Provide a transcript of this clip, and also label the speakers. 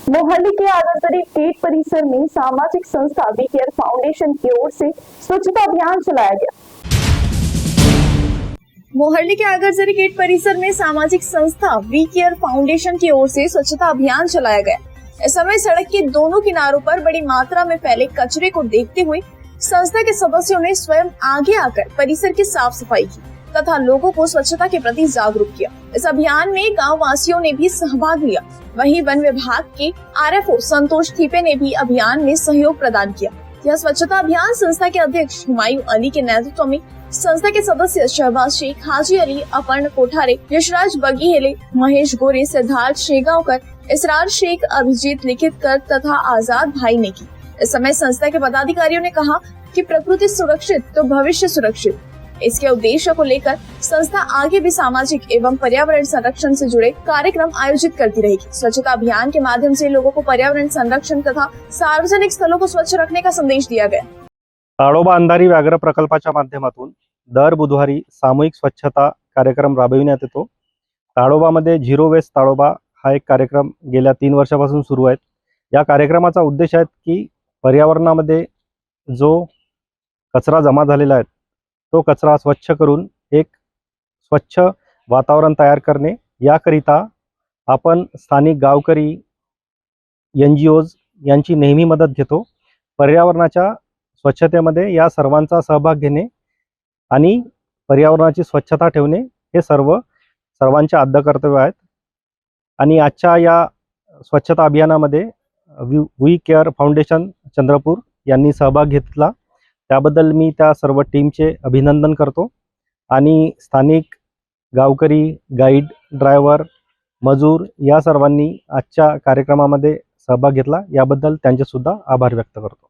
Speaker 1: मोहाली के आगरतरी गेट परिसर में सामाजिक संस्था वी केयर फाउंडेशन की ओर से स्वच्छता अभियान चलाया गया।
Speaker 2: मोहाली के आगरतरी गेट परिसर में सामाजिक संस्था वी केयर फाउंडेशन की ओर से स्वच्छता अभियान चलाया गया। इस समय सड़क के दोनों किनारों पर बड़ी मात्रा में फैले कचरे को देखते हुए संस्था के सदस्यों ने स्वयं आगे आकर परिसर की साफ सफाई की तथा लोगों को स्वच्छता के प्रति जागरूक किया। इस अभियान में गांव वासियों ने भी सहभाग लिया। वहीं वन विभाग के आरएफओ संतोष थीपे ने भी अभियान में सहयोग प्रदान किया। यह स्वच्छता अभियान संस्था के अध्यक्ष हुमायूं अली के नेतृत्व में संस्था के सदस्य शहबाज शेख, हाजी अली, अपर्ण कोठारे, यशराज बगीहेले, महेश गोरे, सिद्धार्थ शेगांवकर, इसरार शेख, अभिजीत लिखितकर तथा आजाद भाई ने की। इस समय संस्था के पदाधिकारियों ने कहा कि प्रकृति सुरक्षित तो भविष्य सुरक्षित। इसके उद्देश्य को लेकर संस्था आगे भी सामाजिक एवं पर्यावरण संरक्षण से जुड़े कार्यक्रम आयोजित करती रहेगी। स्वच्छता अभियान के माध्यम से लोगों को पर्यावरण संरक्षण तथा सार्वजनिक स्थलों को स्वच्छ रखने का संदेश दिया गया।
Speaker 3: ताडोबा अंधारी व्याघ्र प्रकल्पाच्या माध्यमातून दर बुधवारी सामूहिक स्वच्छता कार्यक्रम राबविण्यात येतो। ताडोबामध्ये झिरो वेस्ट ताडोबा हा एक कार्यक्रम गेल्या 3 वर्षापासून सुरू आहे। या कार्यक्रमाचा उद्देश आहे की पर्यावरणामध्ये जो कचरा जमा झालेला आहे तो कचरा स्वच्छ करून एक स्वच्छ वातावरण तयार करणे। याकरिता आपण स्थानिक गावकरी, NGOज यांची नेहमी मदत घेतो। पर्यावरणाच्या स्वच्छतेमध्ये या सर्वांचा सहभाग घेणे आणि पर्यावरणाची स्वच्छता ठेवणे हे सर्वांचे आद्य कर्तव्य आहेत। आणि आजच्या या स्वच्छता अभियानामध्ये वी केअर फाउंडेशन चंद्रपूर यांनी सहभाग घेतला, त्याबद्दल मी त्या सर्व टीमचे अभिनंदन करतो। आणि स्थानिक गावकरी, गाईड, ड्रायव्हर, मजूर या सर्वांनी आजच्या कार्यक्रमामध्ये सहभाग घेतला, याबद्दल त्यांचे सुद्धा आभार व्यक्त करतो।